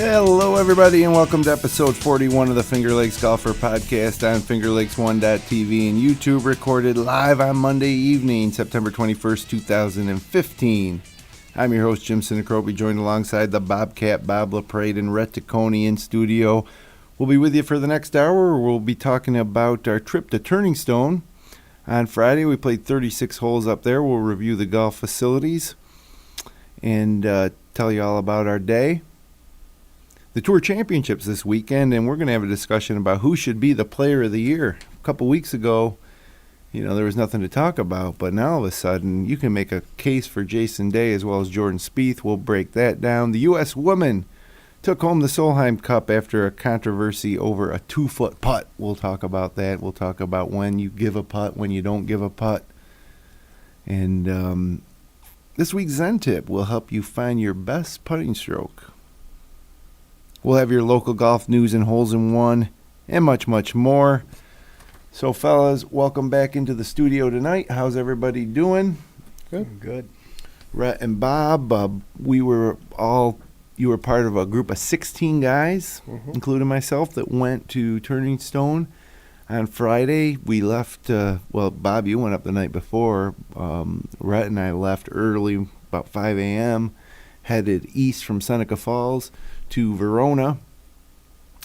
Hello, everybody, and welcome to episode 41 of the Finger Lakes Golfer Podcast on FingerLakes1.tv and YouTube, recorded live on Monday evening, September 21st, 2015. I'm your host, Jim Sinacrobe, joined alongside the Bobcat, Bob LaPrade, and Rhett Taccone in studio. We'll be with you for the next hour. We'll be talking about our trip to Turning Stone. On Friday, we played 36 holes up there. We'll review the golf facilities and tell you all about our day. The Tour Championships this weekend, and we're going to have a discussion about who should be the player of the year. A couple weeks ago, there was nothing to talk about, but now all of a sudden you can make a case for Jason Day as well as Jordan Spieth. We'll break that down. The U.S. women took home the Solheim Cup after a controversy over a 2-foot putt. We'll talk about that. We'll talk about when you give a putt, when you don't give a putt. And this week's Zen Tip will help you find your best putting stroke. We'll have your local golf news and holes in one and much, much more. So, fellas, welcome back into the studio tonight. How's everybody doing? Good. Rhett and Bob, you were part of a group of 16 guys, including myself, that went to Turning Stone on Friday. We left, Bob, you went up the night before. Rhett and I left early, about 5 a.m., headed east from Seneca Falls to Verona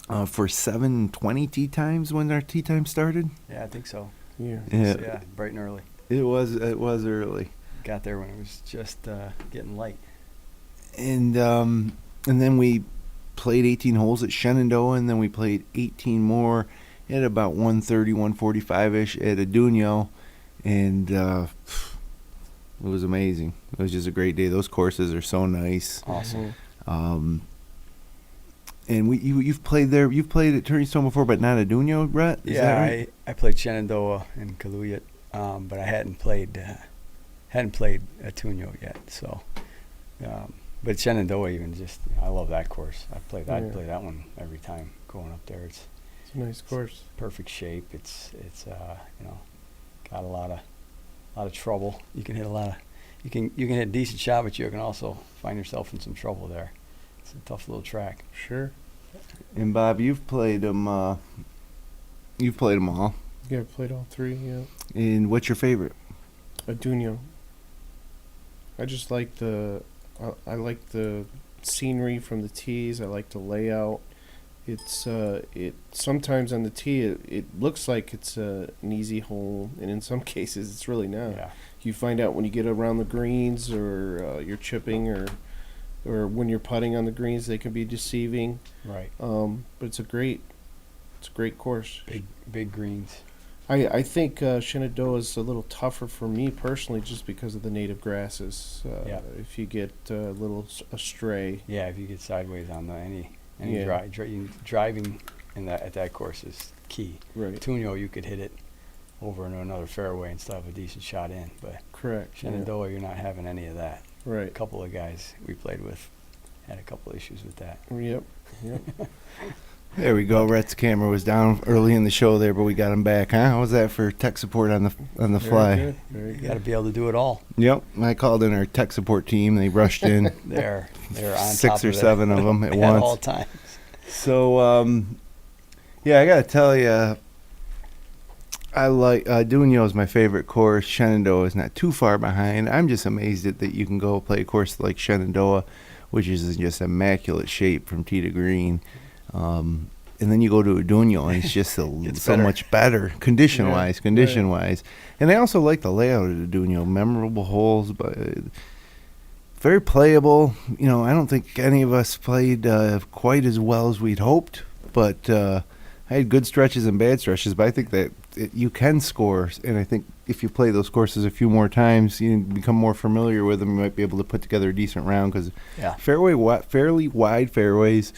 for 7:20 tee times when our tee time started. Yeah, I think so. Yeah, bright and early. It was early. Got there when it was just getting light. And then we played 18 holes at Shenandoah, and then we played 18 more at about 1:30, 1:45-ish at Adunio, and it was amazing. It was just a great day. Those courses are so nice. Awesome. And you've played there. You've played at Turning Stone before, but not Adunio, Brett? Is that right? I played Shenandoah and Kaluyat, but I hadn't played Adunio yet. So, but Shenandoah, I love that course. I'd play that one every time going up there. It's a nice course. Perfect shape. It's got a lot of trouble. You can hit you can hit a decent shot, but you can also find yourself in some trouble there. It's a tough little track. Sure. And Bob, you've played them. You've played them all. Yeah, I've played all three. Yeah. And what's your favorite? Adunio. I just like I like the scenery from the tees. I like the layout. It's sometimes on the tee it looks like it's an easy hole, and in some cases it's really not. Yeah. You find out when you get around the greens or you're chipping or when you're putting on the greens, they can be deceiving. Right. But it's a great course. Big greens. I think Shenandoah is a little tougher for me personally, just because of the native grasses. If you get a little astray. Yeah, if you get sideways on any driving at that course is key. Right. Tunio, you could hit it over into another fairway and still have a decent shot in, but correct. Shenandoah, You're not having any of that. Right. A couple of guys we played with had a couple of issues with that. Yep. There we go. Rhett's camera was down early in the show there, but we got him back. Huh? How was that for tech support on the fly? Very good. Very good. You got to be able to do it all. Yep. I called in our tech support team. They rushed in. They're on 6 or 7 of them at once. At all times. So, I got to tell you, I like Adunio is my favorite course. Shenandoah is not too far behind. I'm just amazed that you can go play a course like Shenandoah, which is in just immaculate shape from tee to green. And then you go to Adunio, and it's just so much better condition-wise. Right. And I also like the layout of Adunio. Memorable holes, but very playable. I don't think any of us played quite as well as we'd hoped, but I had good stretches and bad stretches. But I think that you can score, and I think if you play those courses a few more times, you become more familiar with them. You might be able to put together a decent round because fairly wide fairways,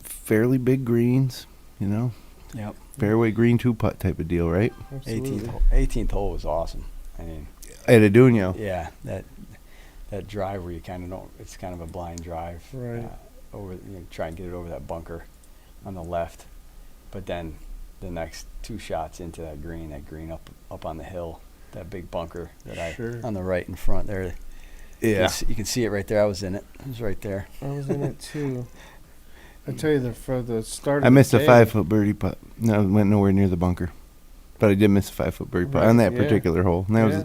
fairly big greens. Yep. Fairway green 2-putt type of deal, right? 18th hole was awesome. I mean, at Adunio. Yeah, that drive where you kind of don't. It's kind of a blind drive. Right. Try and get it over that bunker on the left, but then the next 2 shots into that green up on the hill, that big bunker on the right in front there. Yeah. You can see it right there. I was in it. I was right there. I was in it too. I tell you, for the start of I missed the a day, 5-foot birdie putt. No, it went nowhere near the bunker. But I did miss a 5-foot birdie putt on that Yeah. particular hole. And that Yeah.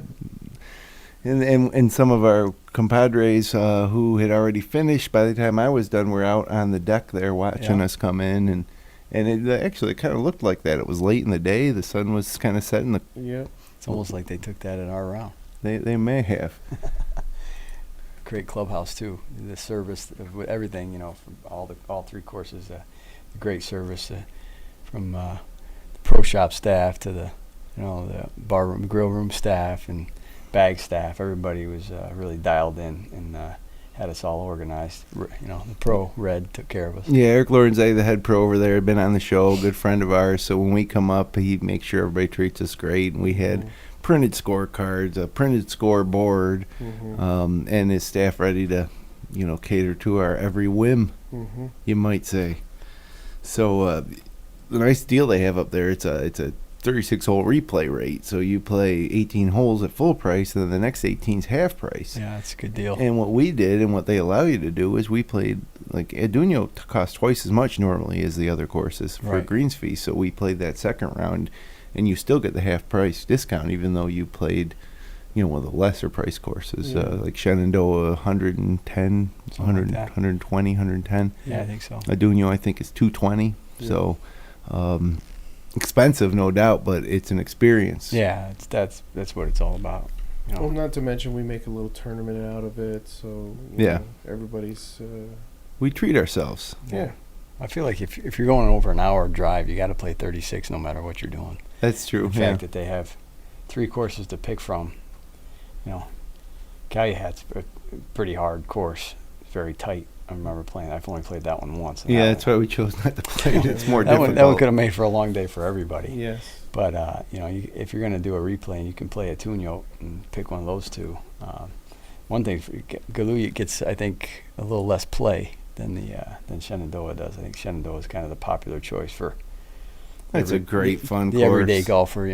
was, and some of our compadres who had already finished by the time I was done were out on the deck there watching us come in. And it actually kind of looked like that. It was late in the day. The sun was kind of setting. Yeah. It's almost like they took that in our round. They may have. Great clubhouse too. The service with everything, from all three courses. Great service from the pro shop staff to the bar room, grill room staff and bag staff. Everybody was really dialed in and had us all organized. The pro Red took care of us. Yeah, Eric Lorenzetti, the head pro over there, had been on the show, good friend of ours. So when we come up, he makes sure everybody treats us great. And we had printed scorecards, a printed scoreboard, and his staff ready to, cater to our every whim, you might say. So the nice deal they have up there, it's a 36-hole replay rate. So you play 18 holes at full price, and then the next 18's half price. Yeah, that's a good deal. And what we did, and what they allow you to do, is we played, like, Adunio costs twice as much normally as the other courses for greens fee. So we played that second round, and you still get the half price discount, even though you played, one of the lesser price courses, like Shenandoah, 110, 100, like 120, 110. Yeah, I think so. Adunio, I think, is 220. Yeah. So expensive, no doubt, but it's an experience. Yeah, that's what it's all about. Well, not to mention we make a little tournament out of it, so everybody's. We treat ourselves. Yeah. I feel like if you're going over an hour drive, you got to play 36 no matter what you're doing. That's true. The fact that they have 3 courses to pick from, Calumet's a pretty hard course. It's very tight. I remember playing. I've only played that one once. Yeah, that's why we chose not to play it. It's more difficult. That one could have made for a long day for everybody. Yes. But if you're going to do a replay and you can play a Tunyo and pick one of those two, one thing Galuya gets, I think, a little less play than Shenandoah does. I think Shenandoah is kind of the popular choice for. That's a great fun the course. Everyday golfer,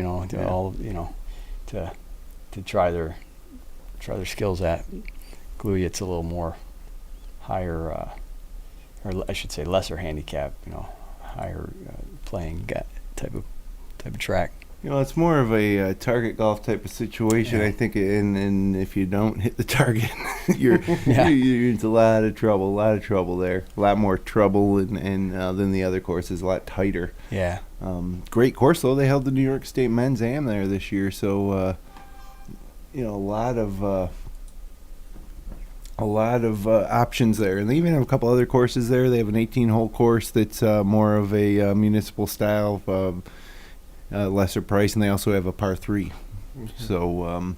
to try their skills at. Galuya, it's a little more higher, or I should say lesser handicap, higher playing type of track. It's more of a target golf type of situation, I think, and if you don't hit the target, you're into a lot of trouble there. A lot more trouble than the other courses, a lot tighter. Yeah. Great course, though. They held the New York State Men's Am there this year, so, a lot of options there. And they even have a couple other courses there. They have an 18-hole course that's more of a municipal style lesser price, and they also have a par 3. So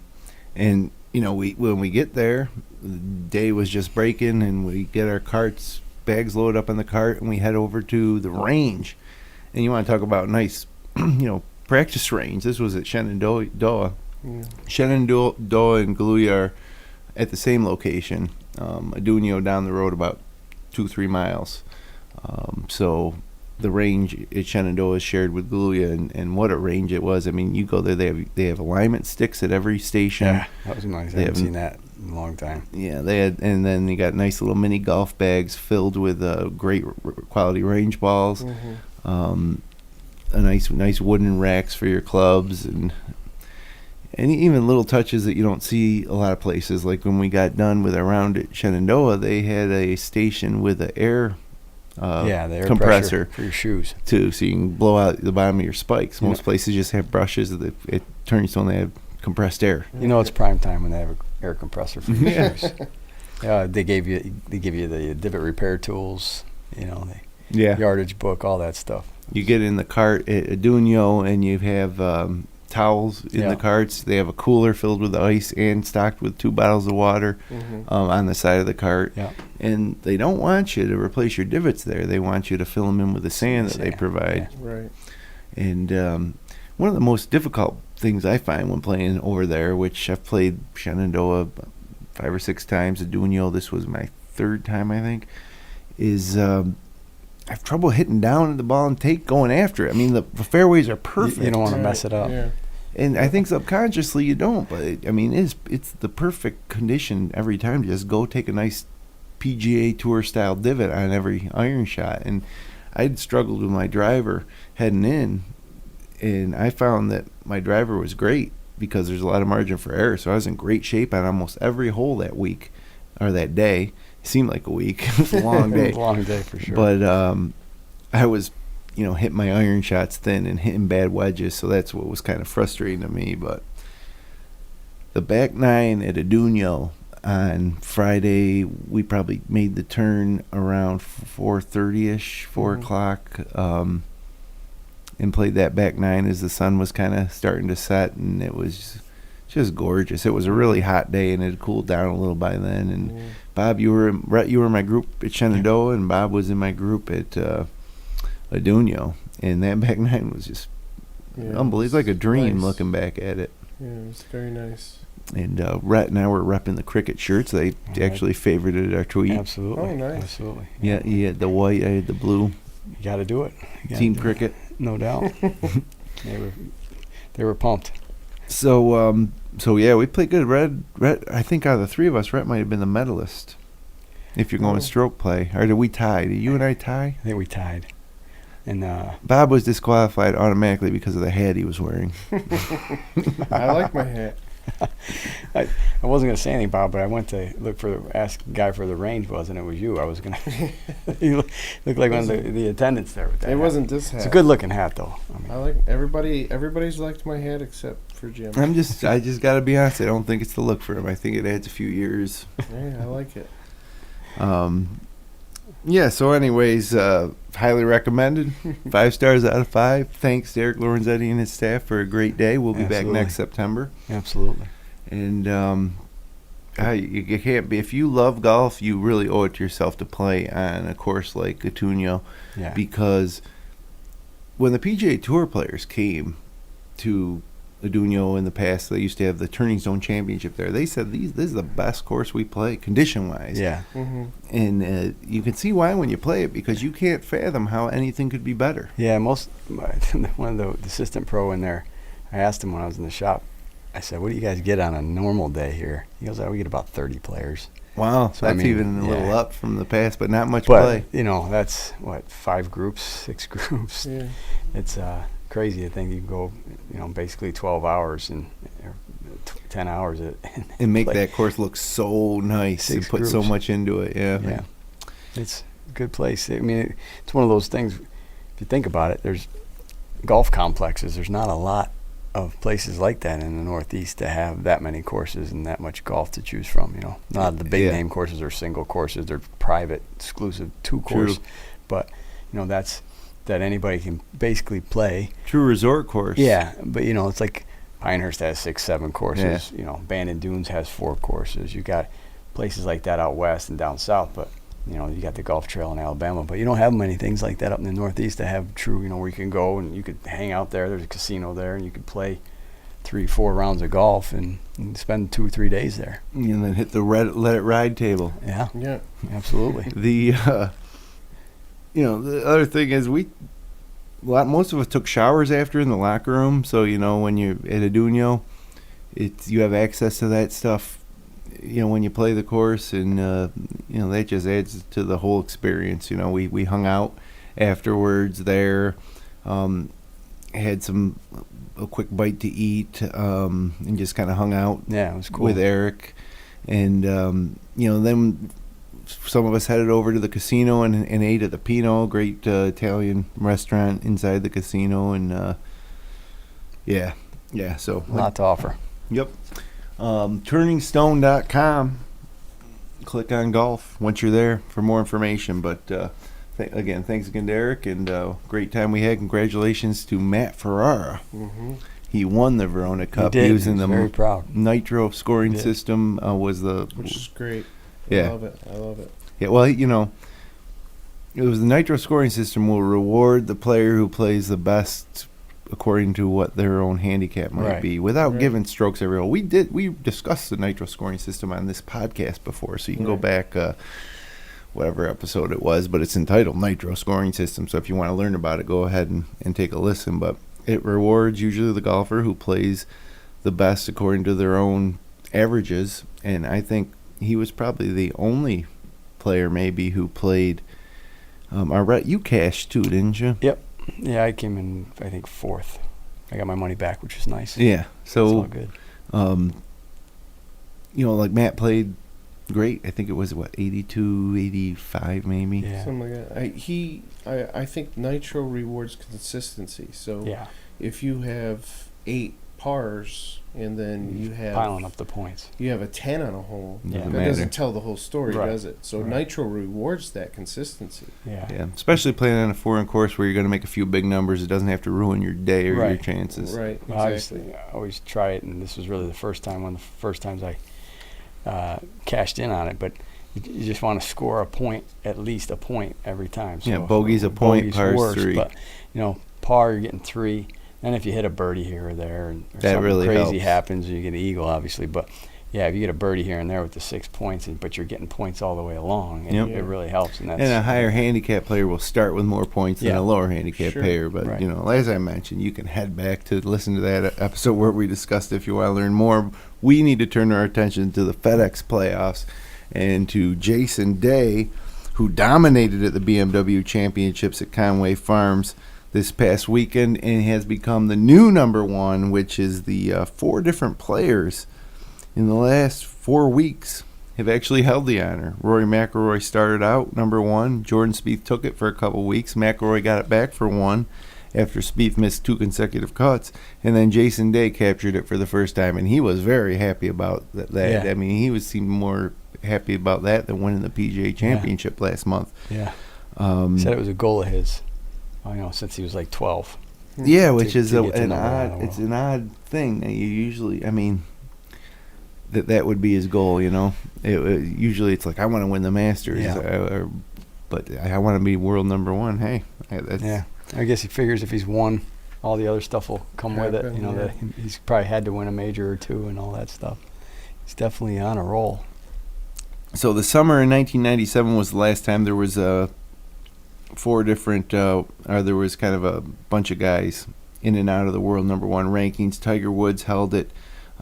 when we get there, the day was just breaking, and we get our bags loaded up on the cart, and we head over to the range. And you want to talk about nice practice range. This was at Shenandoah. Shenandoah and Galuya are at the same location. Adunio down the road about 2-3 miles. So the range at Shenandoah is shared with Galuya, and what a range it was. I mean, you go there, they have alignment sticks at every station. Yeah, that was nice. I haven't seen that in a long time. Yeah, they had, and then you got nice little mini golf bags filled with great quality range balls. A nice wooden racks for your clubs, and even little touches that you don't see a lot of places. Like when we got done with our round at Shenandoah, they had a station with an air the air compressor for your shoes too, so you can blow out the bottom of your spikes. Most places just have brushes that it turns on. They have compressed air. It's prime time when they have an air compressor for your shoes. They give you the divot repair tools. Yardage book, all that stuff. You get in the cart at Adunio, and you have towels in the carts. They have a cooler filled with ice and stocked with 2 bottles of water on the side of the cart. Yeah. And they don't want you to replace your divots there. They want you to fill them in with the sand that they provide. Yeah. Right. And one of the most difficult things I find when playing over there, which I've played Shenandoah 5 or 6 times, Adunio, this was my 3rd time, I think, is I have trouble hitting down the ball and going after it. I mean, the fairways are perfect. You don't want to mess it up. Yeah. And I think subconsciously you don't, but it's the perfect condition every time. Just go take a nice PGA Tour style divot on every iron shot. And I'd struggled with my driver heading in, and I found that my driver was great because there's a lot of margin for error. So I was in great shape on almost every hole that week or that day. It seemed like a week. It was a long day. It was a long day for sure. But I was, hitting my iron shots thin and hitting bad wedges, so that's what was kind of frustrating to me. But the back nine at Adunio on Friday, we probably made the turn around 4:30ish, 4 o'clock, and played that back nine as the sun was kind of starting to set, and it was just gorgeous. It was a really hot day, and it had cooled down a little by then. And Bob, you were in my group at Shenandoah, and Bob was in my group at Adunio, and that back nine was just unbelievable. It's like a dream looking back at it. Yeah, it was very nice. And Rhett and I were repping the cricket shirts. They actually favorited our tweet. Absolutely. Oh, nice. Absolutely. Yeah, he had the white, I had the blue. You got to do it. Team cricket. No doubt. They were pumped. So yeah, we played good. Rhett, I think out of the three of us, Rhett might have been the medalist. If you're going stroke play, or did we tie? Did you and I tie? I think we tied. And Bob was disqualified automatically because of the hat he was wearing. I like my hat. I wasn't going to say anything, Bob, but I went to ask the guy for the range was, and it was you. I was going to. You looked like one of the attendants there with that. It wasn't this hat. It's a good looking hat, though. I like everybody's liked my hat except for Jim. I just got to be honest. I don't think it's the look for him. I think it adds a few years. Yeah, I like it. Yeah, so anyways, highly recommended. 5 stars out of 5. Thanks, Derek Lorenzetti and his staff, for a great day. We'll be back next September. Absolutely. And you can't be, if you love golf, you really owe it to yourself to play on a course like Adunio. Yeah. Because when the PGA Tour players came to Adunio in the past, they used to have the Turning Zone Championship there. They said this is the best course we play condition-wise. Yeah. Mm-hmm. And you can see why when you play it, because you can't fathom how anything could be better. Yeah, one of the assistant pro in there, I asked him when I was in the shop, I said, what do you guys get on a normal day here? He goes, we get about 30 players. Wow, So, that's even a little up from the past, but not much play. That's, 5 groups, 6 groups. Yeah. It's crazy to think you can go, basically 12 hours and 10 hours and make play. that course look so nice. 6 and put groups. so much into it. Yeah. It's a good place. I mean, it's one of those things, if you think about it, there's golf complexes. There's not a lot of places like that in the Northeast to have that many courses and that much golf to choose from. A lot of the big name courses are single courses. They're private, exclusive 2-course. True. But, that's that anybody can basically play. True resort course. Yeah, but it's like Pinehurst has 6, 7 courses. Yeah. Bandon Dunes has 4 courses. You got places like that out west and down south, but you got the golf trail in Alabama, but you don't have many things like that up in the Northeast to have true, where you can go and you could hang out there. There's a casino there, and you could play 3-4 rounds of golf and spend 2-3 days there. And then hit the let it ride table. Yeah. Yeah. Absolutely. The the other thing is most of us took showers after in the locker room, so when you're at Adunio, you have access to that stuff. When you play the course, and that just adds to the whole experience. We hung out afterwards there, had a quick bite to eat, and just kind of hung out. Yeah, it was cool with Eric, and then some of us headed over to the casino and ate at the Pino, great Italian restaurant inside the casino, and so a lot to offer. Yep. Turningstone.com. Click on golf once you're there for more information. But thanks again to Eric, and great time we had. Congratulations to Matt Ferrara. Mm-hmm. He won the Verona Cup He did. using the very proud. Nitro scoring system. Which is great. Yeah. I love it. Yeah, well, it was the Nitro scoring system will reward the player who plays the best according to what their own handicap might be, without giving strokes every hole. We discussed the Nitro scoring system on this podcast before, so you can go back whatever episode it was, but it's entitled Nitro Scoring System. So if you want to learn about it, go ahead and take a listen. But it rewards usually the golfer who plays the best according to their own averages. And I think he was probably the only player maybe who played. You cashed too, didn't you? Yep. Yeah, I came in, I think, 4th. I got my money back, which was nice. Yeah. So it's all good. Like Matt played great. I think it was 82, 85 maybe. Yeah. Something like that. I think Nitro rewards consistency. So Yeah. if you have 8 pars and then you have piling up the points. You have a 10 on a hole. Yeah. That doesn't tell the whole story, Right. does it? So Right. Nitro rewards that consistency. Yeah. Yeah, especially playing on a foreign course where you're going to make a few big numbers. It doesn't have to ruin your day or your Right. chances. Right. Well, Exactly. obviously, I always try it, and this was really the first time, one of the first times I cashed in on it. But you just want to score a point, at least a point every time. So Yeah, bogey's a point, bogey's par's worse, 3. But par, you're getting 3. And if you hit a birdie here or there, and or That something really crazy helps. happens, you get an eagle, obviously. But yeah, if you get a birdie here and there with the 6 points, but you're getting points all the way along, Yep. it really helps. And that's And a higher handicap player will start with more points than Yeah. a lower handicap Sure. player. But, Right. as I mentioned, you can head back to listen to that episode where we discussed if you want to learn more. We need to turn our attention to the FedEx playoffs and to Jason Day, who dominated at the BMW Championships at Conway Farms this past weekend and has become the new number 1, which is the 4 different players in the last 4 weeks have actually held the honor. Rory McIlroy started out number 1. Jordan Spieth took it for a couple weeks. McIlroy got it back for 1 after Spieth missed 2 consecutive cuts. And then Jason Day captured it for the first time, and he was very happy about that. Yeah. I mean, he seemed more happy about that than winning the PGA Championship last month. Yeah. He said it was a goal of his, since he was like 12. Yeah, which is to get to an number odd. 1. It's an odd thing. You usually, that would be his goal. Usually it's like I want to win the Masters, Yeah. but I want to be world number 1. Hey, that's Yeah. I guess he figures if he's won, all the other stuff will come with it. Happen, That he's probably had to win a major or 2 and all that stuff. He's definitely on a roll. So the summer in 1997 was the last time there was 4 different, or there was kind of a bunch of guys in and out of the world number 1 rankings. Tiger Woods held it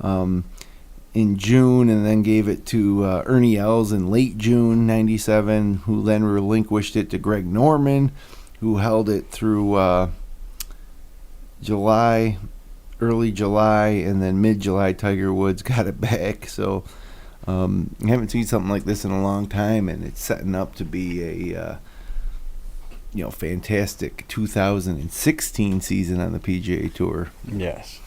in June and then gave it to Ernie Els in late June 97, who then relinquished it to Greg Norman, who held it through early July, and then mid-July Tiger Woods got it back. So I haven't seen something like this in a long time, and it's setting up to be a fantastic 2016 season on the PGA Tour. Yes.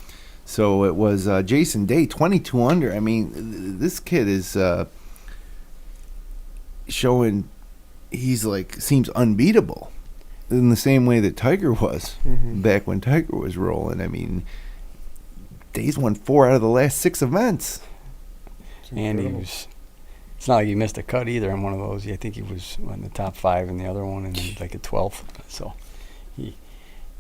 So it was Jason Day, 22 under. I mean, this kid is showing seems unbeatable in the same way that Tiger was back when Tiger was rolling. I mean, Day's won 4 out of the last 6 events. And it's not like he missed a cut either in one of those. I think he was in the top 5 in the other one and like a 12th. So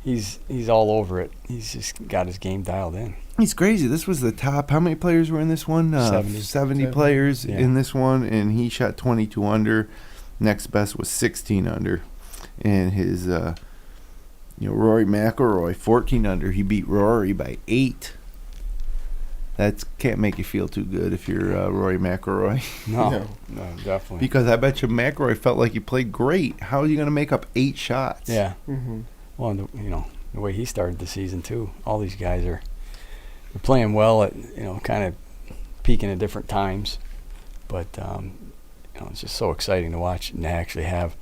he's all over it. He's just got his game dialed in. He's crazy. This was the top. How many players were in this one? 70 players in this one, and he shot 22 under. Next best was 16 under. And his, Rory McIlroy, 14 under. He beat Rory by 8. That can't make you feel too good if you're Rory McIlroy. No, definitely. Because I bet you McIlroy felt like he played great. How are you going to make up 8 shots? Yeah. Mm-hmm. Well, and the way he started the season too. All these guys are playing well at kind of peaking at different times, but it's just so exciting to watch and to actually have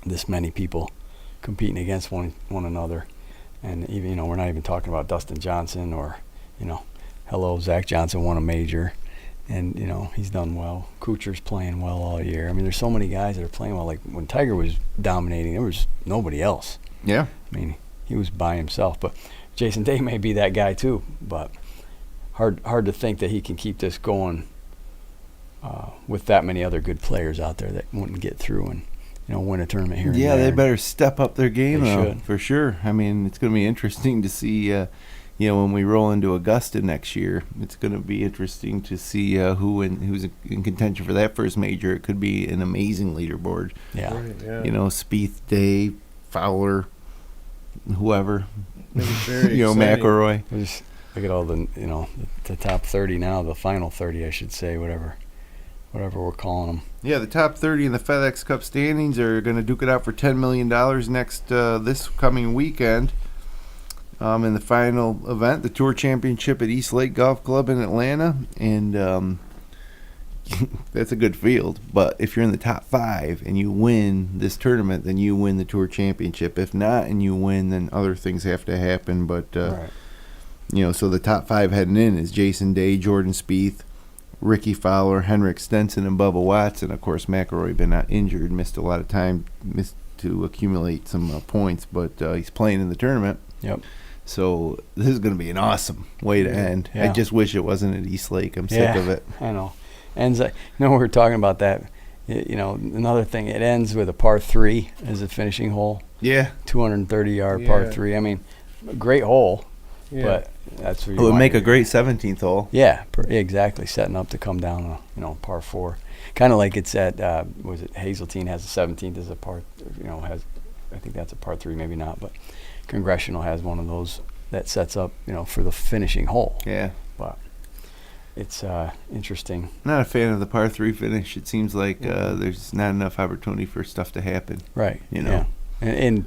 this many people competing against one another, and even we're not even talking about Dustin Johnson or Zach Johnson won a major, and he's done well. Kuchar's playing well all year. I mean, there's so many guys that are playing well. Like when Tiger was dominating, there was nobody else. Yeah. I mean, he was by himself. But Jason Day may be that guy too. But hard to think that he can keep this going with that many other good players out there that wouldn't get through and win a tournament here. Yeah, and there. they better step up their game They though, should. for sure. I mean, it's going to be interesting to see. When we roll into Augusta next year, it's going to be interesting to see who's in contention for that first major. It could be an amazing leaderboard. Yeah. Right, yeah. Spieth, Day, Fowler, whoever. Make it very You know, exciting. McElroy. Just look at all the top 30 now, the final 30, I should say, whatever we're calling them. Yeah, the top 30 in the FedEx Cup standings are going to duke it out for $10 million this coming weekend. In the final event, the Tour Championship at East Lake Golf Club in Atlanta, and that's a good field. But if you're in the top 5 and you win this tournament, then you win the Tour Championship. If not, and you win, then other things have to happen. But Right. so the top 5 heading in is Jason Day, Jordan Spieth, Ricky Fowler, Henrik Stenson, and Bubba Watson. Of course, McElroy been injured, missed a lot of time, missed to accumulate some points, but he's playing in the tournament. Yep. So this is going to be an awesome way to end. I Yeah. just wish it wasn't at East Lake. I'm sick of it. I know. Ends. We were talking about that. Another thing. It ends with a par 3 as a finishing hole. Yeah. 230-yard par Yeah. 3. I mean, a great hole, Yeah. but that's what It you would want. make a great 17th hole. Yeah, exactly. Setting up to come down a par 4. Kind of like it's at was it Hazeltine has the 17th as a par. Has, I think that's a par 3, maybe not, but Congressional has one of those that sets up for the finishing hole. Yeah. But it's interesting. Not a fan of the par 3 finish. It seems like there's not enough opportunity for stuff to happen. Right. Yeah. And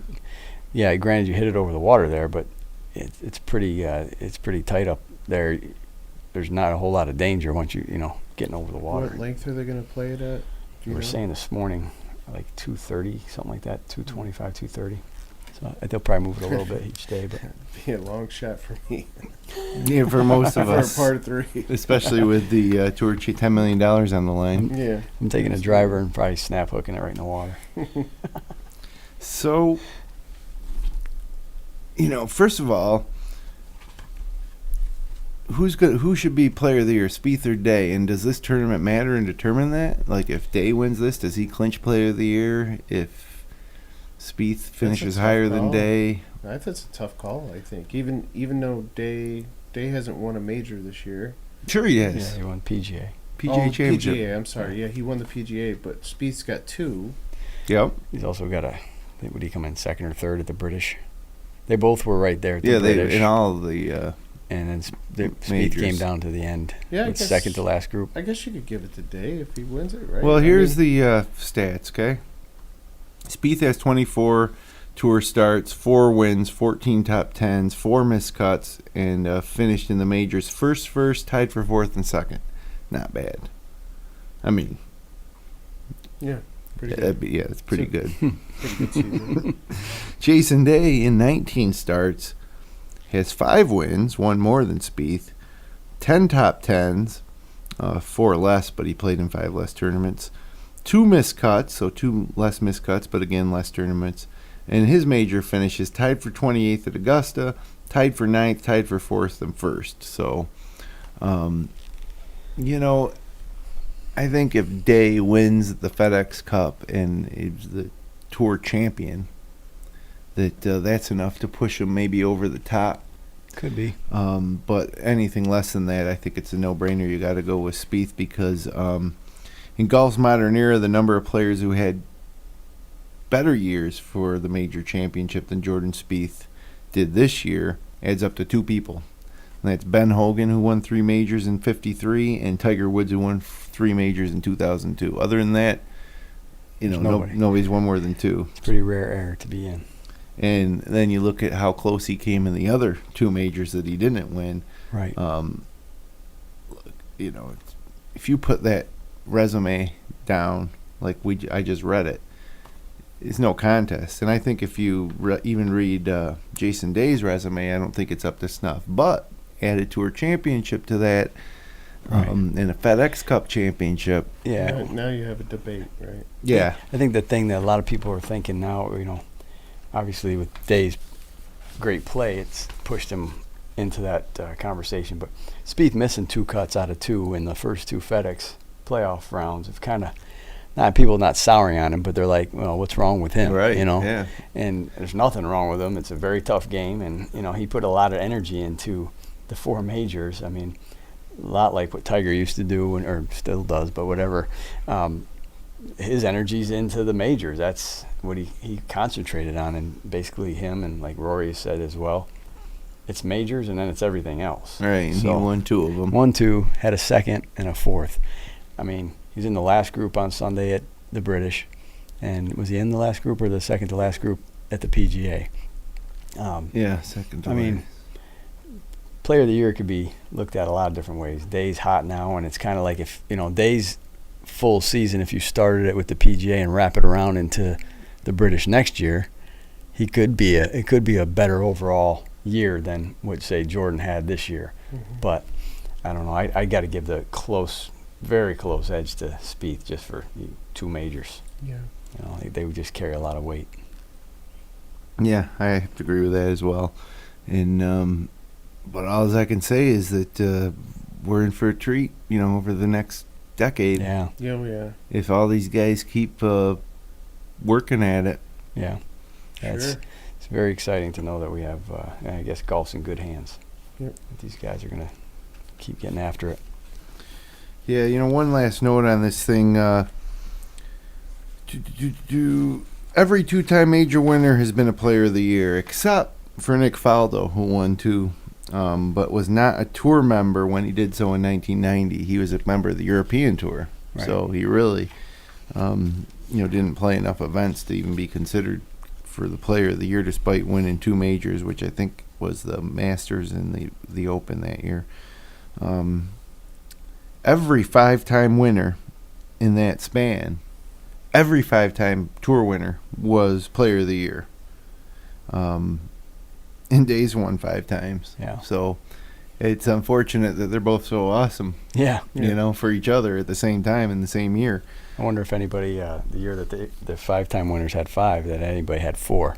granted you hit it over the water there, but it's pretty tight up there. There's not a whole lot of danger once you getting over the water. What length are they going to play it at? We were saying this morning, like 230, something like that, 225, 230. So they'll probably move it a little bit each day, but Be a long shot for me. Yeah, for most of For us. a par 3. Especially with the Tour $10 million on the line. Yeah. I'm taking a driver and probably snap hooking it right in the water. So, first of all, who should be player of the year, Spieth or Day? And does this tournament matter and determine that? Like, if Day wins this, does he clinch player of the year? If Spieth finishes tough higher than call. Day? That's a tough call, I think. Even though Day hasn't won a major this year. Sure he Yeah, has. he won PGA. PGA Championship. PGA, I'm sorry. Yeah, he won the PGA, but Spieth's got 2. Yep. He's also got would he come in second or third at the British? They both were right there at the Yeah, they British. in all of the And then Spieth majors. came down to the end. Yeah, I with guess- second to last group. I guess you could give it to Day if he wins it, right? Well, I here's mean, the stats, okay? Spieth has 24 tour starts, 4 wins, 14 top 10s, 4 missed cuts, and finished in the majors first, tied for 4th and 2nd. Not bad. I mean, yeah, pretty good. it's pretty So- good. Pretty good season. Jason Day in 19 starts has 5 wins, 1 more than Spieth, 10 top 10s, 4 less, but he played in 5 less tournaments, 2 missed cuts, so 2 less missed cuts, but again less tournaments. And his major finishes tied for 28th at Augusta, tied for 9th, tied for 4th and 1st. So, I think if Day wins the FedEx Cup and is the Tour champion, that's enough to push him maybe over the top. Could be. But anything less than that, I think it's a no-brainer. You got to go with Spieth because in golf's modern era, the number of players who had better years for the major championship than Jordan Spieth did this year adds up to 2 people. And that's Ben Hogan, who won 3 majors in '53, and Tiger Woods, who won 3 majors in 2002. Other than that, nobody's won more than 2. It's a pretty rare era to be in. And then you look at how close he came in the other 2 majors that he didn't win. Right. If you put that resume down like I just read it, it's no contest. And I think if you even read Jason Day's resume, I don't think it's up to snuff. But add a Tour championship to that, Right. and a FedEx Cup championship. Yeah. Now you have a debate, right? Yeah. I think the thing that a lot of people are thinking now, obviously with Day's great play, it's pushed him into that conversation. But Spieth missing 2 cuts out of 2 in the first 2 FedEx playoff rounds have kind of, people not souring on him, but they're like, well, what's wrong with him? Right. Yeah. And there's nothing wrong with him. It's a very tough game, and he put a lot of energy into the 4 majors. I mean, a lot like what Tiger used to do, or still does, but whatever. His energy's into the majors. That's what he concentrated on, and basically him and like Rory said as well. it's majors and then it's everything else. Right, and he won 2 of them. 1, 2, had a second and a fourth. I mean, he's in the last group on Sunday at the British. And was he in the last group or the second to last group at the PGA? Yeah, second to last. I mean, player of the year could be looked at a lot of different ways. Day's hot now, and it's kind of like if, Day's full season, if you started it with the PGA and wrap it around into the British next year, it could be a better overall year than what, say, Jordan had this year. Mm-hmm. But I don't know. I got to give the very close edge to Spieth just for 2 majors. Yeah. They would just carry a lot of weight. Yeah, I have to agree with that as well. And but all I can say is that we're in for a treat, over the next decade. Yeah. Yeah. If all these guys keep working at it. Yeah. Sure. It's very exciting to know that we have, I guess, golf's in good hands. Yep. These guys are going to keep getting after it. Yeah, one last note on this thing. Every 2-time major winner has been a player of the year, except for Nick Faldo, who won 2, but was not a tour member when he did so in 1990. He was a member of the European Tour, Right. So he really, didn't play enough events to even be considered for the player of the year, despite winning 2 majors, which I think was the Masters and the Open that year. Every 5-time winner in that span, every 5-time tour winner was player of the year. And Days won 5 times. Yeah. So it's unfortunate that they're both so awesome, Yeah. for each other at the same time in the same year. I wonder if anybody, the year that the 5-time winners had 5, that anybody had 4.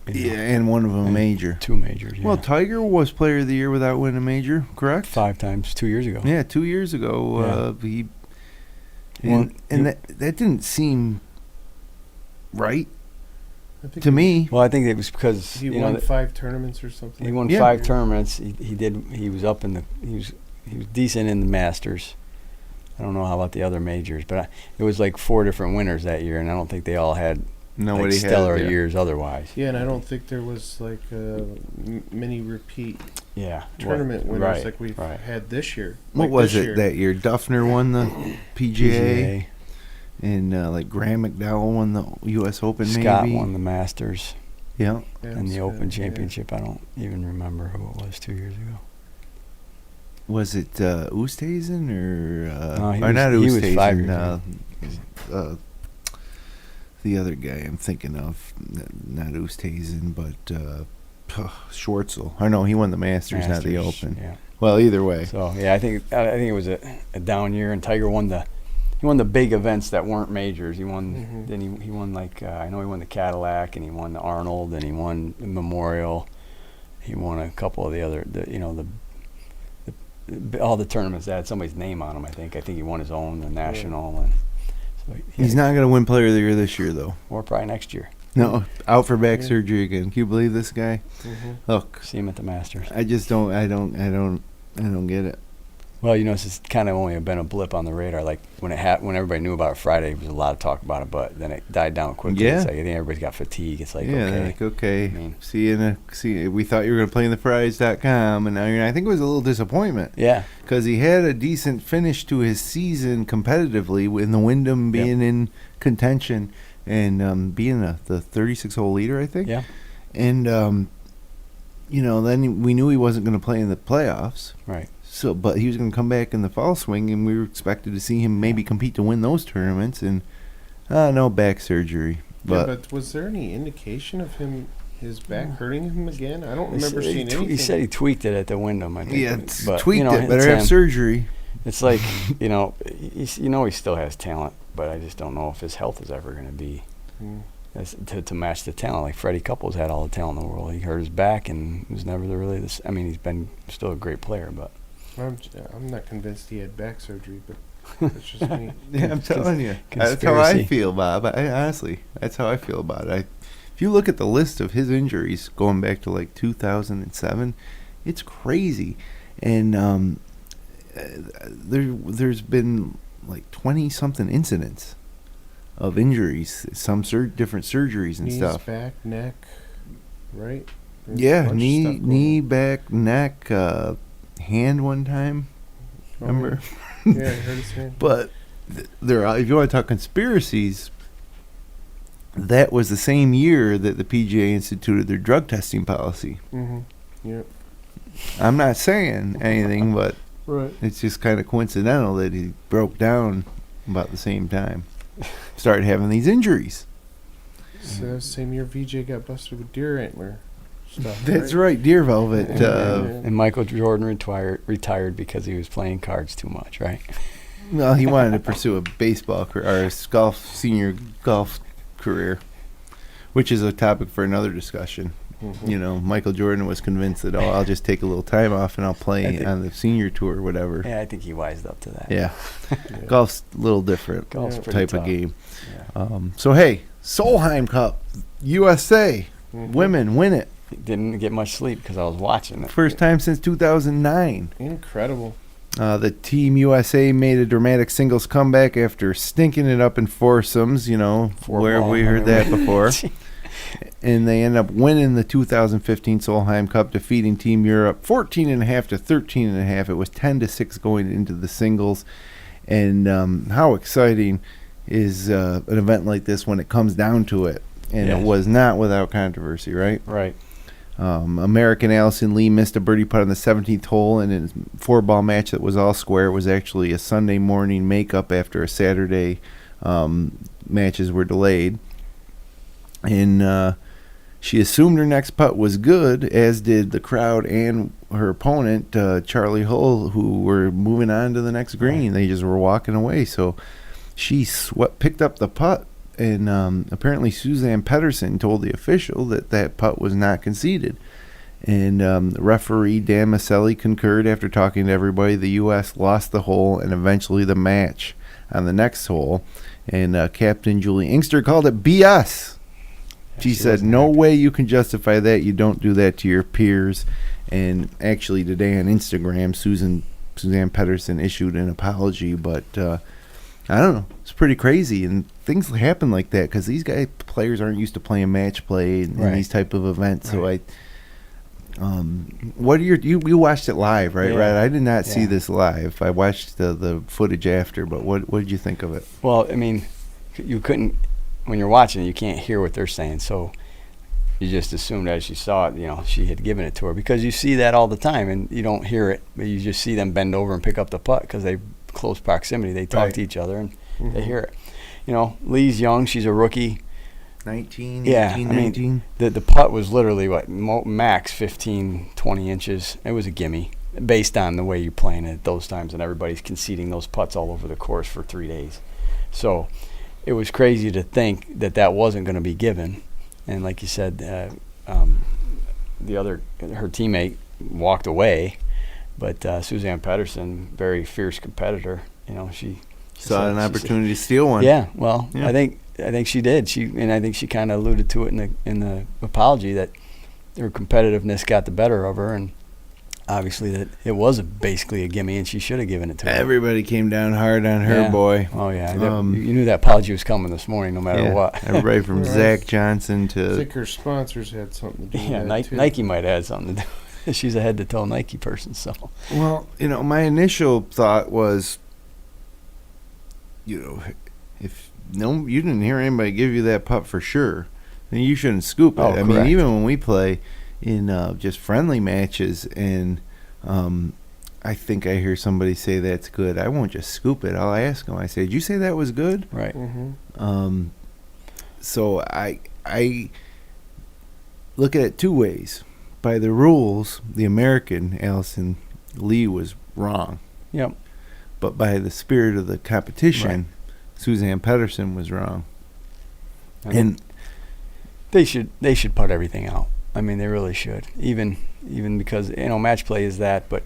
Yeah, and one of them a major. 2 majors, yeah. Well, Tiger was player of the year without winning a major, correct? 5 times 2 years ago. Yeah, 2 years ago. He Well, that didn't seem right I think to me. Well, I think it was because he won 5 tournaments or something. he won Yeah. 5 tournaments. He was up in the he was decent in the Masters. I don't know how about the other majors, but it was like 4 different winners that year, and I don't think they all had Nobody had stellar years otherwise. Yeah, and I don't think there was like many repeat Yeah. tournament winners right, like we've right. had this year. What Like was this it year. that year? Duffner won the PGA, and Graham McDowell won the U.S. Open. Scott maybe won the Masters Yeah, Yeah, and the Scott, Open yeah. Championship. I don't even remember who it was 2 years ago. was it Oosthuizen or No, he or was- not he was Oosthuizen? 5 years The other guy I'm thinking of, not Oosthuizen, but Schwartzel. I know he won the Masters, not the Open. Yeah. Well, either way. So yeah, I think it was a down year, and Tiger won the big events that weren't majors. He won. Mhm. Then he won I know he won the Cadillac, and he won the Arnold, and he won the Memorial. He won a couple of the other all the tournaments that had somebody's name on them. I think he won his own, the National, and so He's not going to win Player of the Year this year, though. or probably next year. No, out for back Yeah. surgery again. Can you believe this guy? Mhm. Look, See him at the Masters. I just don't. I don't get it. Well, it's just kind of only been a blip on the radar. Like when when everybody knew about it Friday, there was a lot of talk about it, but then it died down quickly. Yeah. It's like I think everybody's got fatigue. It's like Yeah, okay. like okay. I mean- See. We thought you were going to play in the Fries.com, and now you're. I think it was a little disappointment Yeah. because he had a decent finish to his season competitively, with the Wyndham being in contention and being the 36-hole leader, I think. Yeah. And then we knew he wasn't going to play in the playoffs. Right. So, but he was going to come back in the fall swing, and we were expected to see him maybe compete to win those tournaments. And no back surgery. But was there any indication of his back hurting him again? I don't remember seeing anything. He said he tweaked it at the Wyndham. I think. Yeah, but, tweaked it. Better it's have him. surgery. It's like he still has talent, but I just don't know if his health is ever going to be to match the talent. Like Freddie Couples had all the talent in the world. He hurt his back and was never really this. I mean, he's been still a great player, but I'm not convinced he had back surgery, but that's just me. Yeah, I'm telling you. That's how I Conspiracy. feel, Bob. Honestly, that's how I feel about it. If you look at the list of his injuries going back to like 2007, it's crazy. And there's been like 20-something incidents of injuries, some different surgeries and Knees, stuff. back, neck, right? Yeah, Bunch of knee, stuff going knee, back, neck, hand one time. on. Remember? Yeah, I heard it say. But there are, if you want to talk conspiracies, that was the same year that the PGA instituted their drug testing policy. Mm-hmm. Yeah. I'm not saying anything, but Right. it's just kind of coincidental that he broke down about the same time. Started having these injuries. So same year VJ got busted with deer antler stuff. That's right, deer velvet. And Michael Jordan retired because he was playing cards too much, right? Well, he wanted to pursue a baseball career, or a senior golf career, which is a topic for another discussion. Mm-hmm. You know, Michael Jordan was convinced that, I'll just take a little time off and I'll play on the senior tour or whatever. Yeah, I think he wised up to that. Yeah. Yeah. Golf's a little different Golf's Yeah. pretty type tough. of game. Yeah. So, hey, Solheim Cup, USA, Mhm. women win it. Didn't get much sleep because I was watching it. First time since 2009. Incredible. The Team USA made a dramatic singles comeback after stinking it up in foursomes, where ball, we heard I that mean, before. And they end up winning the 2015 Solheim Cup, defeating Team Europe 14.5 to 13.5. It was 10-6 going into the singles. And how exciting is an event like this when it comes down to it? And Yes. it was not without controversy, right? Right. American Allison Lee missed a birdie putt on the 17th hole in a 4-ball match that was all square. It was actually a Sunday morning makeup after a Saturday matches were delayed. And she assumed her next putt was good, as did the crowd and her opponent, Charlie Hull, who were moving on to the next green. They just were walking away. So she picked up the putt. And apparently Suzanne Pedersen told the official that putt was not conceded. And the referee, Dan Maselli, concurred after talking to everybody. The U.S. lost the hole and eventually the match on the next hole. And Captain Julie Inkster called it BS. She said, no way you can justify that. You don't do that to your peers. And actually today on Instagram, Suzanne Pedersen issued an apology. But I don't know. It's pretty crazy. And things happen like that because these players aren't used to playing match play in these type of events. Right. So what are you watched it live, right? Yeah. Right. I did not see Yeah. this live. I watched the footage after, but what did you think of it? Well, I mean, you couldn't, when you're watching it, you can't hear what they're saying. So you just assumed as you saw it, she had given it to her because you see that all the time and you don't hear it, but you just see them bend over and pick up the putt because they close proximity. They talk to each other and they hear it. Lee's young. She's a rookie. 19, Yeah, 18, I mean, 19? The putt was literally, max 15, 20 inches. It was a gimme based on the way you're playing it at those times, and everybody's conceding those putts all over the course for 3 days. So it was crazy to think that wasn't going to be given. And like you said, her teammate walked away, but Suzanne Pedersen, very fierce competitor, she Saw an opportunity to steal one. Yeah, well, Yeah. I think she did. I think she kind of alluded to it in the apology that her competitiveness got the better of her, and obviously that it was basically a gimme, and she should have given it to her. Everybody came down hard on her, Yeah. boy. Oh yeah, Um, you knew that apology was coming this morning, no matter Yeah, what. everybody from Right. Zach Johnson I to think her sponsors had something to do Yeah, with that too. Nike might have had something to do. She's a head-to-toe Nike person, so. well, my initial thought was, if you didn't hear anybody give you that putt for sure, then you shouldn't scoop it. Oh, I mean, correct. even when we play in just friendly matches, and I think I hear somebody say that's good, I won't just scoop it. I'll ask them. I say, "Did you say that was good?" Right. Mm-hmm. So I look at it two ways. By the rules, the American Allison Lee was wrong. Yep. But by the spirit of the competition, Right. Suzanne Pedersen was wrong. And they should put everything out. I mean, they really should. Even because match play is that, but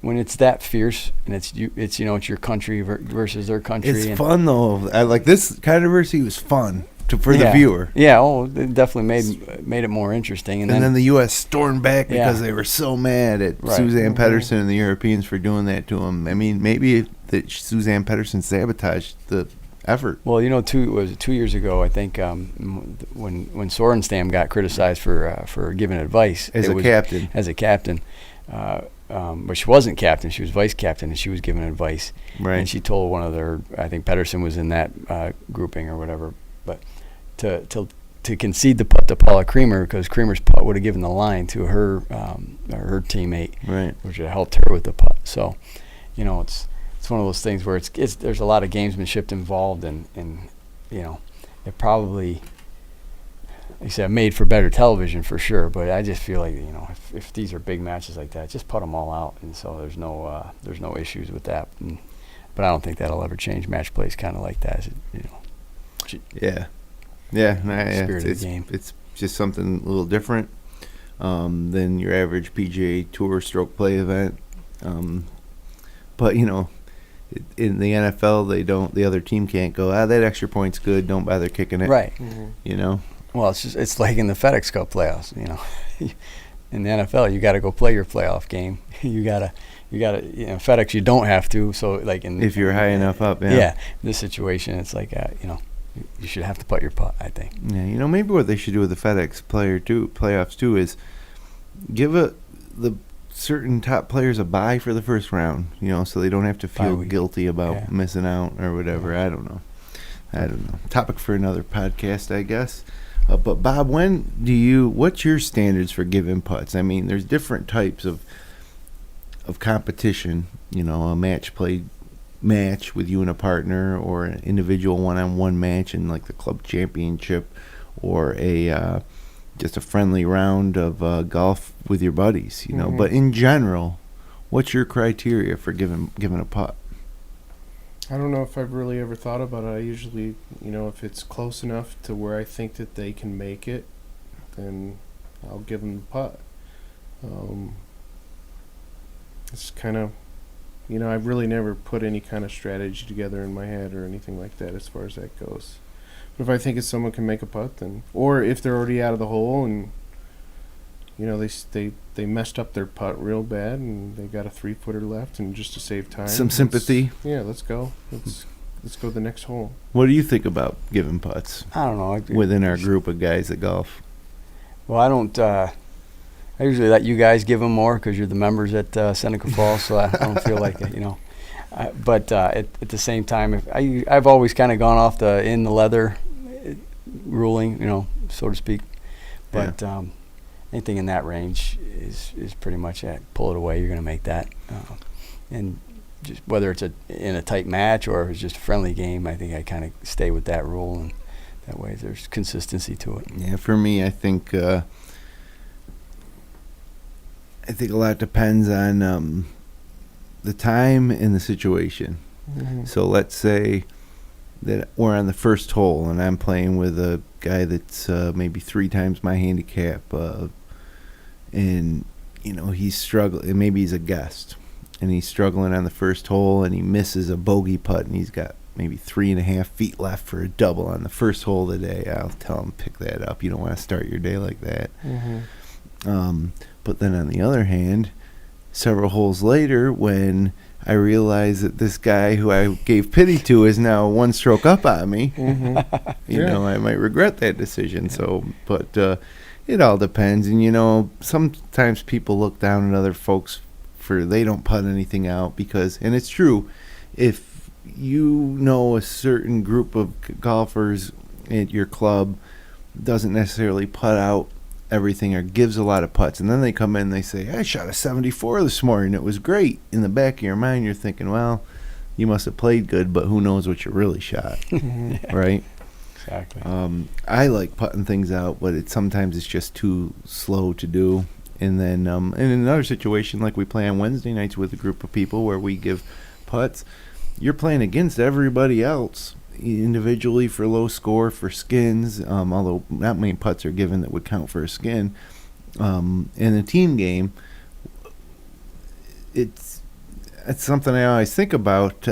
when it's that fierce and it's your country versus their country. It's fun though. I like this controversy was fun for the Yeah. viewer. Yeah. Oh, it definitely made it more interesting. And then the U.S. stormed back because Yeah. they were so mad at Right. Suzanne Mhm. Pedersen and the Europeans for doing that to them. I mean, maybe that Suzanne Pedersen sabotaged the effort. Well, 2 years ago, I think, when Sorenstam got criticized for giving advice As a captain. But she wasn't captain; she was vice captain, and she was giving advice. Right. And she told one of their, I think Pedersen was in that grouping or whatever, but to concede the putt to Paula Creamer, because Creamer's putt would have given the line to her teammate, right, which would have helped her with the putt. So, it's one of those things where there's a lot of gamesmanship involved, and it probably, like I said, made for better television for sure. But I just feel like if these are big matches like that, just put them all out, and so there's no issues with that. But I don't think that'll ever change. Match play is kind of like that, Yeah. Spirit of the game. It's just something a little different than your average PGA Tour stroke play event. But in the NFL, the other team can't go, that extra point's good, don't bother kicking it. Right. Mm-hmm. Well, it's like in the FedEx Cup playoffs. In the NFL, you got to go play your playoff game. you gotta. FedEx, you don't have to. So like if you're high enough up, yeah. Yeah. In this situation, it's like you should have to putt your putt, I think. Yeah. Maybe what they should do with the FedEx playoffs too is give the certain top players a bye for the first round. So they don't have to feel guilty about missing out or whatever. I don't know. Topic for another podcast, I guess. But Bob, what's your standards for giving putts? I mean, there's different types of competition. A match with you and a partner, or an individual one-on-one match in like the club championship, or just a friendly round of golf with your buddies. Mm-hmm. But in general, what's your criteria for giving a putt? I don't know if I've really ever thought about it. I usually, if it's close enough to where I think that they can make it, then I'll give them the putt. It's kind of, I've really never put any kind of strategy together in my head or anything like that as far as that goes. But if I think someone can make a putt, then, or if they're already out of the hole and, they messed up their putt real bad and they got a 3-footer left, and just to save time, some sympathy. Let's go. Let's go to the next hole. What do you think about giving putts? I don't know. Within our group of guys that golf. Well, I don't. I usually let you guys give them more because you're the members at Seneca Falls, so I don't feel like it, But at the same time, I've always kind of gone off the in the leather ruling, so to speak. But anything in that range is pretty much pull it away. You're going to make that, and just whether it's in a tight match or if it's just a friendly game, I think I kind of stay with that rule, and that way there's consistency to it. Yeah, for me, I think a lot depends on the time and the situation. Mm-hmm. So let's say that we're on the first hole and I'm playing with a guy that's maybe 3 times my handicap, and he's struggling, and maybe he's a guest and he's struggling on the first hole and he misses a bogey putt and he's got maybe 3.5 feet left for a double on the first hole of the day. I'll tell him, pick that up. You don't want to start your day like that. Mm-hmm. But then on the other hand, several holes later, when I realize that this guy who I gave pity to is now 1 stroke up on me, mm-hmm. I might regret that decision. So, but it all depends. And, sometimes people look down at other folks for they don't putt anything out because, and it's true, if a certain group of golfers at your club doesn't necessarily putt out everything or gives a lot of putts, and then they come in and they say, I shot a 74 this morning, it was great. In the back of your mind you're thinking, well, you must have played good, but who knows what you really shot. Right? Exactly. I like putting things out, but sometimes it's just too slow to do. And then in another situation, like we play on Wednesday nights with a group of people where we give putts, you're playing against everybody else individually for low score for skins, although not many putts are given that would count for a skin. In a team game, it's something I always think about,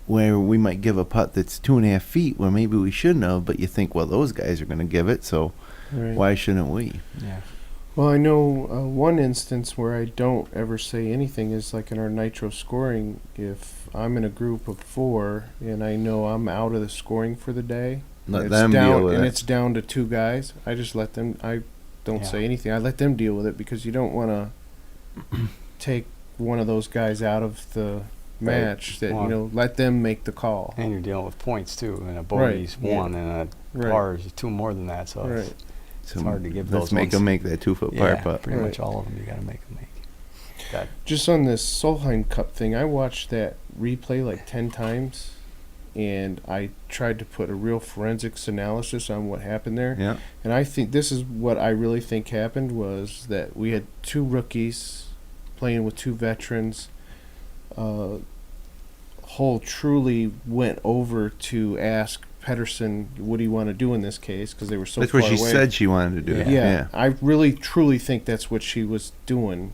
where we might give a putt that's 2.5 feet where maybe we shouldn't have, but you think, well, those guys are going to give it, so why shouldn't we? Yeah. Well, I know one instance where I don't ever say anything is like in our Nitro scoring. If I'm in a group of 4 and I know I'm out of the scoring for the day, Let it's them down, deal with and it. it's down to 2 guys, I just let them. I don't Yeah. say anything. I let them deal with it because you don't want to take one of those guys out of the match. That Well, let them make the call. And you're dealing with points too, and a Right, bogey's yeah. 1 and a Right. par is 2 more than that. So Right. it's hard to give Let's those make ones. them make that 2-foot par Yeah, putt. pretty Right. much all of them you got to make them make. That Just on this Solheim Cup thing, I watched that replay like 10 times, and I tried to put a real forensics analysis on what happened there. Yeah. And I think this is what I really think happened was that we had 2 rookies playing with 2 veterans. Hull truly went over to ask Pedersen, what do you want to do in this case? Because they were so That's far what she away. said she wanted to do. Yeah. Yeah, I really truly think that's what she was doing.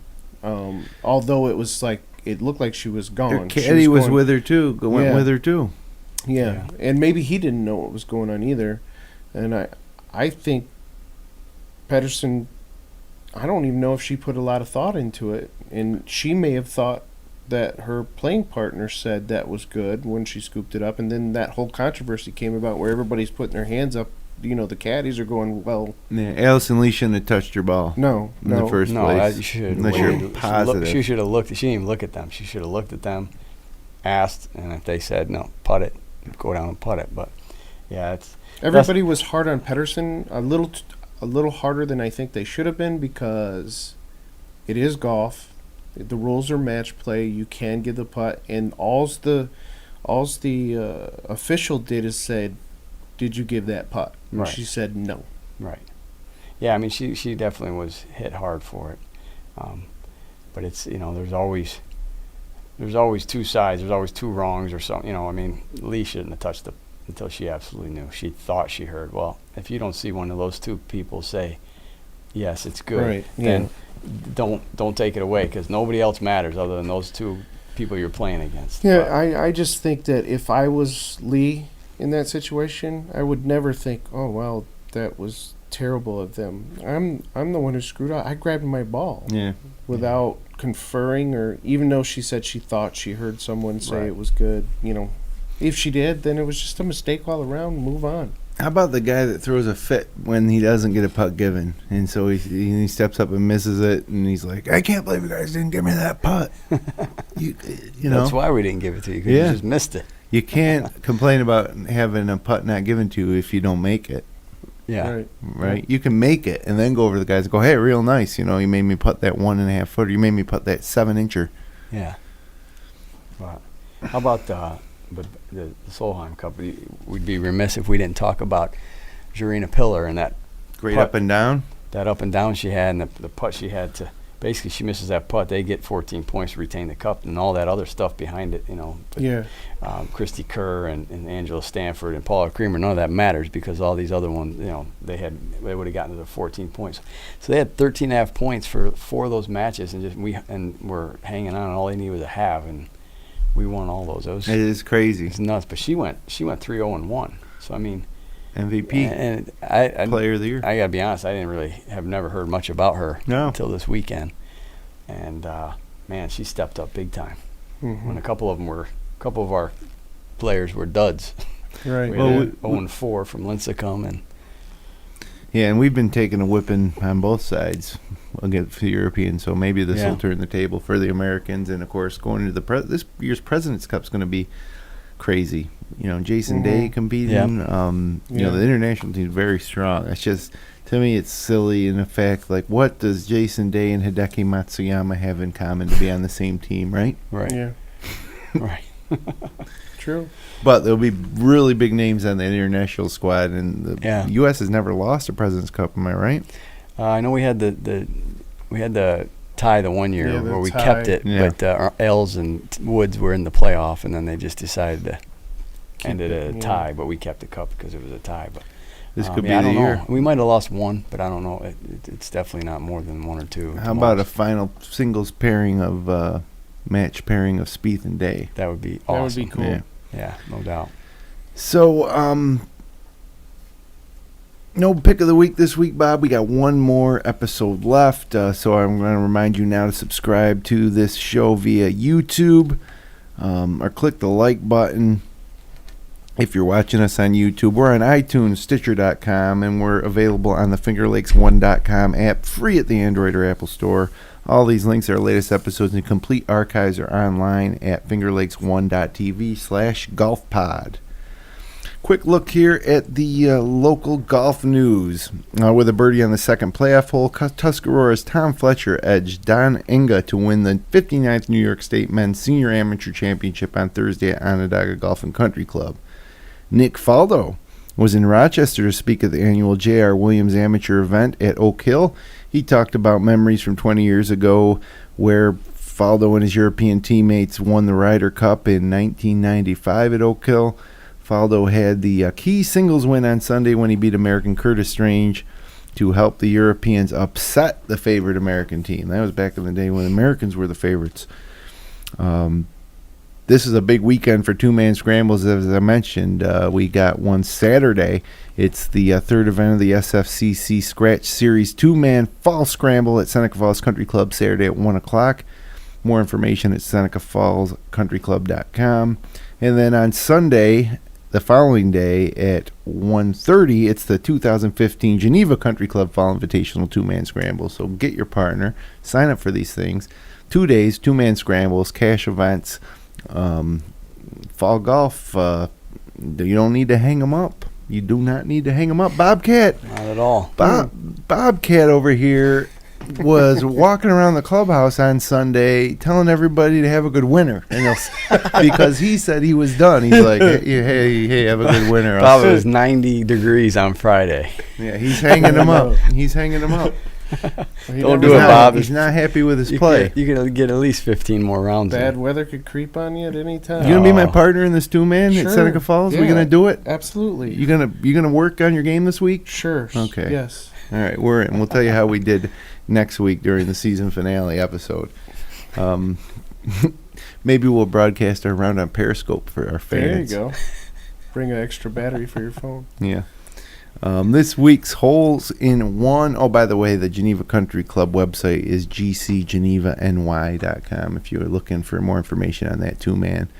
Although it was like it looked like she was Her gone. She caddy was going- with her too. Went Yeah. with her too. Yeah. Yeah. And maybe he didn't know what was going on either. And I think Pedersen, I don't even know if she put a lot of thought into it. And she may have thought that her playing partner said that was good when she scooped it up. And then that whole controversy came about where everybody's putting their hands up. The caddies are going, well, Yeah, Allison Lee shouldn't have touched her ball no, in no. the first no, place. you should. Unless you're positive. She should have looked. She didn't even look at them. She should have looked at them, asked, and if they said no, putt it, go down and putt it. But yeah, Everybody was hard on Pedersen, a little harder than I think they should have been because it is golf. The rules are match play. You can give the putt, and all's the official did is said, "Did you give that putt?" And Right. she said no. right. Yeah, I mean, she definitely was hit hard for it. But it's there's always 2 sides. There's always 2 wrongs or something. I mean, Lee shouldn't have touched it until she absolutely knew. She thought she heard. Well, if you don't see one of those 2 people say, yes, it's good, Right, then don't take it away because nobody else matters other than those 2 people you're playing against. Yeah, But, I just think that if I was Lee in that situation, I would never think, oh well, that was terrible of them. I'm the one who screwed up. I grabbed my ball. Yeah. Without conferring, or even though she said she thought she heard someone say Right. it was good, if she did, then it was just a mistake all around. Move on. How about the guy that throws a fit when he doesn't get a putt given, and so he steps up and misses it, and he's like, "I can't believe you guys didn't give me that putt." you know, that's why we didn't give it to you because Yeah. you just missed it. you can't complain about having a putt not given to you if you don't make it. Yeah. Right? You can make it and then go over to the guys and go, "Hey, real nice. You made me putt that 1.5 footer. You made me putt that 7-incher." Yeah. But how about the Solheim Cup? We'd be remiss if we didn't talk about Jarena Pillar and that Great putt. up and down. That up and down she had, and the putt she had to. Basically, she misses that putt. They get 14 points to retain the cup, and all that other stuff behind it. But, Yeah. Christy Kerr and Angela Stanford and Paula Creamer. None of that matters because all these other ones, they would have gotten to the 14 points. So they had 13.5 points for 4 of those matches, and we're hanging on. And all they needed was a half, and we won all those. It is crazy. It's nuts. But she went 3-0-1. So I mean. MVP. And I Player of the year. I gotta be honest, I have never heard much about her until this weekend, and man, she stepped up big time. Mm-hmm. When a couple of our players were duds. Right. We Well, had 0-4 from Lincecum, and Yeah, and we've been taking a whipping on both sides against the Europeans, so maybe this Yeah. will turn the table for the Americans. And of course, going into this year's President's Cup is going to be crazy. Jason Mhm. Day competing. Yeah. The international team is very strong. It's just, to me, it's silly in the fact, like, what does Jason Day and Hideki Matsuyama have in common to be on the same team, right? right, Yeah. right. True. But there'll be really big names on the international squad, and the Yeah. U.S. has never lost a President's Cup. Am I right? I know we had the tie the one year Yeah, the where we tie. kept it, Yeah. but our Els and Woods were in the playoff, and then they just decided to end it at a yeah. tie, but we kept the cup because it was a tie. But This could be I the don't year. know. We might have lost 1, but I don't know. It's definitely not more than 1 or 2. How about a final singles pairing of match pairing of Spieth and Day? That would be That would awesome. be cool. Yeah. Yeah, no doubt. So, No pick of the week this week, Bob. We got one more episode left, so I'm going to remind you now to subscribe to this show via YouTube, or click the like button if you're watching us on YouTube. We're on iTunes, Stitcher.com, and we're available on the FingerLakes1.com app, free at the Android or Apple Store. All these links, our latest episodes, and complete archives are online at fingerlakes1.tv/golfpod. Quick look here at the local golf news. With a birdie on the second playoff hole, Tuscarora's Tom Fletcher edged Don Enga to win the 59th New York State Men's Senior Amateur Championship on Thursday at Onondaga Golf and Country Club. Nick Faldo was in Rochester to speak at the annual J.R. Williams Amateur event at Oak Hill. He talked about memories from 20 years ago where Faldo and his European teammates won the Ryder Cup in 1995 at Oak Hill. Faldo had the key singles win on Sunday when he beat American Curtis Strange to help the Europeans upset the favorite American team. That was back in the day when Americans were the favorites. This is a big weekend for two-man scrambles, as I mentioned. We got one Saturday. It's the third event of the SFCC Scratch Series two-man fall scramble at Seneca Falls Country Club Saturday at 1 o'clock. More information at SenecaFallsCountryClub.com. And then on Sunday, the following day at 1:30, it's the 2015 Geneva Country Club Fall Invitational two-man scramble. So get your partner, sign up for these things. 2 days, two-man scrambles, cash events, fall golf. You don't need to hang them up. You do not need to hang them up. Bobcat. Not at all. Bobcat over here was walking around the clubhouse on Sunday telling everybody to have a good winter, and because he said he was done. He's like, hey, have a good winter. Bob, it was 90 degrees on Friday. Yeah, he's hanging them up. He's hanging them up. Don't do it, Bob. He's not happy with his play. You can get at least 15 more rounds. Bad weather could creep on you at any time. You gonna be my partner in this two-man Sure. at Seneca Falls? Yeah, We gonna do it? Absolutely. You gonna work on your game this week? Sure. Okay. Yes. All right, we're in. We'll tell you how we did next week during the season finale episode. Maybe we'll broadcast our round on Periscope for our fans. There you go. Bring an extra battery for your phone. Yeah. This week's holes in one. Oh, by the way, the Geneva Country Club website is gcgenevany.com if you're looking for more information on that two-man.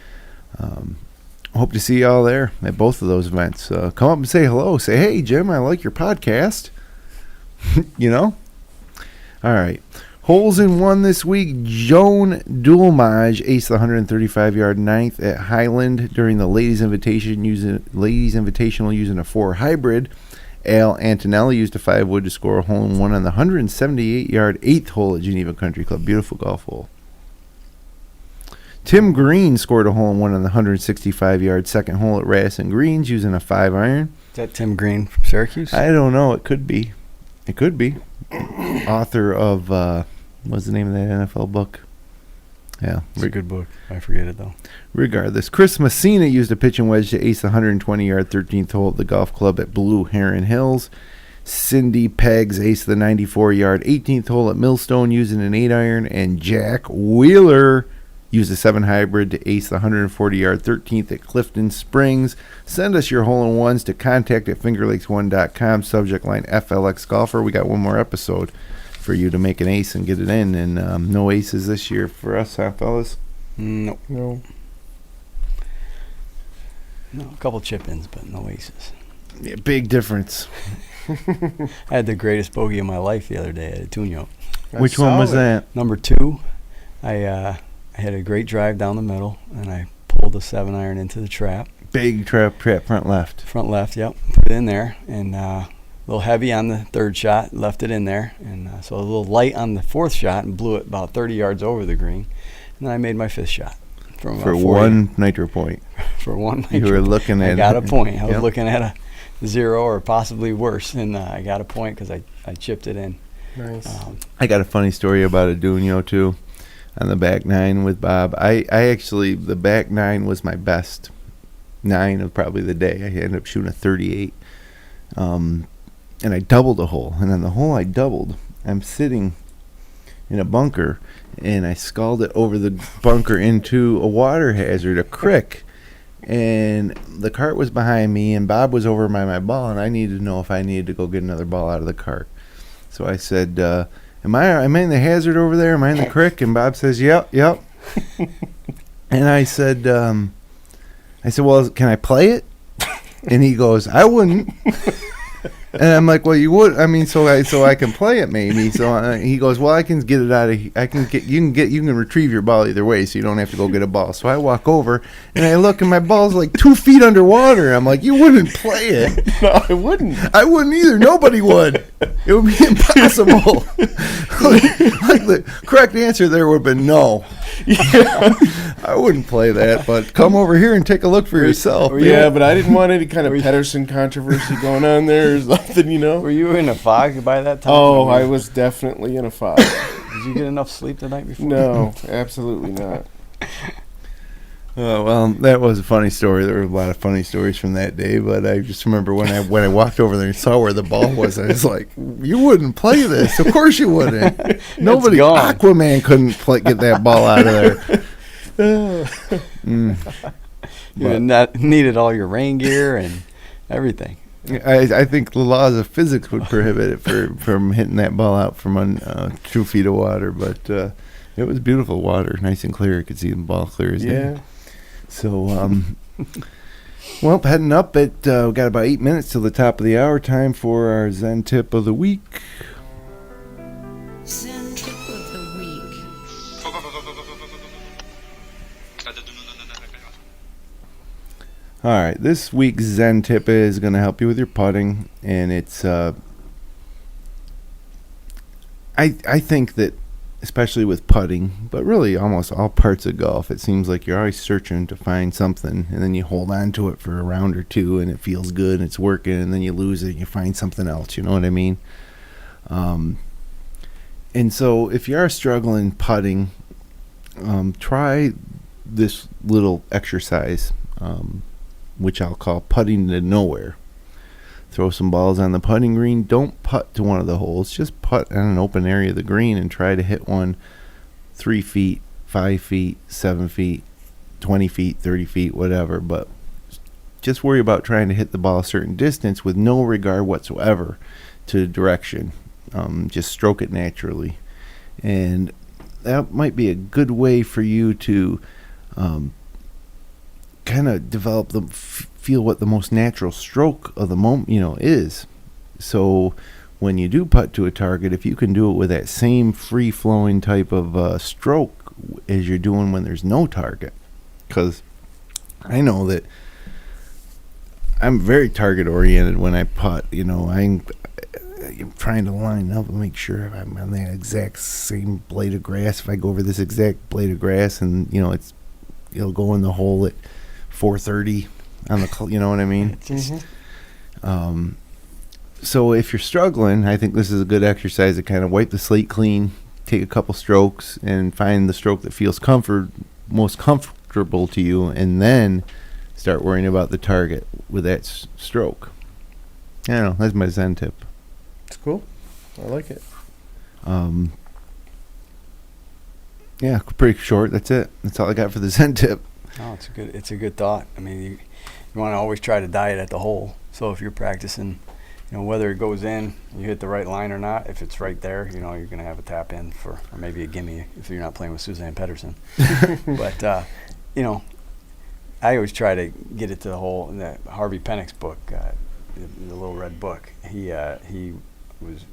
Hope to see y'all there at both of those events. Come up and say hello. Say, hey, Jim, I like your podcast. You know? All right. Holes in one this week. Joan Dulmage aced the 135-yard ninth at Highland during the Ladies Invitational using a 4 hybrid. Al Antonelli used a 5-wood to score a hole in one on the 178-yard 8th hole at Geneva Country Club. Beautiful golf hole. Tim Green scored a hole in one on the 165-yard 2nd hole at Radisson Greens using a 5-iron. Is that Tim Green from Syracuse? I don't know. It could be. It could be. Author of, what's the name of that NFL book? Yeah. It's a good book. I forget it, though. Regardless, Chris Messina used a pitching wedge to ace the 120-yard 13th hole at the golf club at Blue Heron Hills. Cindy Peggs aced the 94-yard 18th hole at Millstone using an 8-iron. And Jack Wheeler used a 7 hybrid to ace the 140-yard 13th at Clifton Springs. Send us your hole-in-ones to contact@fingerlakes1.com. Subject line FLX Golfer. We got one more episode for you to make an ace and get it in. And no aces this year for us, huh, fellas? No. No. No, a couple chip-ins, but no aces. Yeah, big difference. I had the greatest bogey of my life the other day at Tunyo. Which one was that? Number 2, I had a great drive down the middle, and I pulled a 7-iron into the trap. Big trap front left. Front left, yep. Put it in there, and a little heavy on the 3rd shot, left it in there. And so a little light on the 4th shot and blew it about 30 yards over the green. And then I made my 5th shot. For one Nitro point. For one Nitro. You were looking at I got a point. I was Yep. looking at a 0 or possibly worse, and I got a point because I chipped it in. Nice. I got a funny story about a Dunio, too, on the back 9 with Bob. I actually, the back 9 was my best 9 of probably the day. I ended up shooting a 38. And I doubled a hole. And on the hole I doubled, I'm sitting in a bunker, and I sculled it over the bunker into a water hazard, a creek. and the cart was behind me, and Bob was over by my ball, and I needed to know if I needed to go get another ball out of the cart. So I said, am I in the hazard over there? Am I in the creek? And Bob says, yep. And I said, well, can I play it? And he goes, I wouldn't. And I'm like, well, you would. I mean, so I can play it maybe. So he goes, well, I can get it out of. You can retrieve your ball either way, so you don't have to go get a ball. So I walk over and I look, and my ball's like 2 feet underwater. I'm like, you wouldn't play it. No, I wouldn't. I wouldn't either. Nobody would. It would be impossible. like the correct answer there would have been no. Yeah. I wouldn't play that, but come over here and take a look for yourself. Yeah, but I didn't want any kind of Pedersen controversy going on there or something, you know. Were you in a fog by that time? Oh, I was definitely in a fog. Did you get enough sleep the night before? No, absolutely not. Oh, well, that was a funny story. There were a lot of funny stories from that day, but I just remember when I walked over there and saw where the ball was, I was like, you wouldn't play this. Of course you wouldn't. Nobody, Aquaman couldn't get that ball out of there. You needed all your rain gear and everything. I think the laws of physics would prohibit it from hitting that ball out from 2 feet of water, but it was beautiful water, nice and clear. You could see the ball clear as day. Yeah. So, well, heading up we got about 8 minutes till the top of the hour. Time for our Zen Tip of the week. Zen Tip of the week. All right, this week's Zen Tip is going to help you with your putting, and it's I think that especially with putting, but really almost all parts of golf, it seems like you're always searching to find something, and then you hold on to it for a round or two, and it feels good, and it's working, and then you lose it, and you find something else, you know what I mean? And so if you are struggling putting, try this little exercise, which I'll call putting to nowhere. Throw some balls on the putting green. Don't putt to one of the holes. Just putt on an open area of the green and try to hit one 3 feet, 5 feet, 7 feet, 20 feet, 30 feet, whatever. But just worry about trying to hit the ball a certain distance with no regard whatsoever to direction. Just stroke it naturally. And that might be a good way for you to kind of develop feel what the most natural stroke of the moment, is. So when you do putt to a target, if you can do it with that same free-flowing type of stroke as you're doing when there's no target. Because I know that I'm very target-oriented when I putt. I'm trying to line up and make sure I'm on that exact same blade of grass. If I go over this exact blade of grass and, it'll go in the hole at 430 on the, you know what I mean? Mm-hmm. So if you're struggling, I think this is a good exercise to kind of wipe the slate clean, take a couple strokes, and find the stroke that feels most comfortable to you, and then start worrying about the target with that stroke. I don't know. That's my Zen tip. It's cool. I like it. Yeah, pretty short. That's it. That's all I got for the Zen tip. Oh, it's a good thought. I mean, you want to always try to diet at the hole. So if you're practicing, whether it goes in, you hit the right line or not, if it's right there, you're going to have a tap in or maybe a gimme if you're not playing with Suzanne Pedersen. But, I always try to get it to the hole. In the Harvey Pennick's book, the little red book, he was,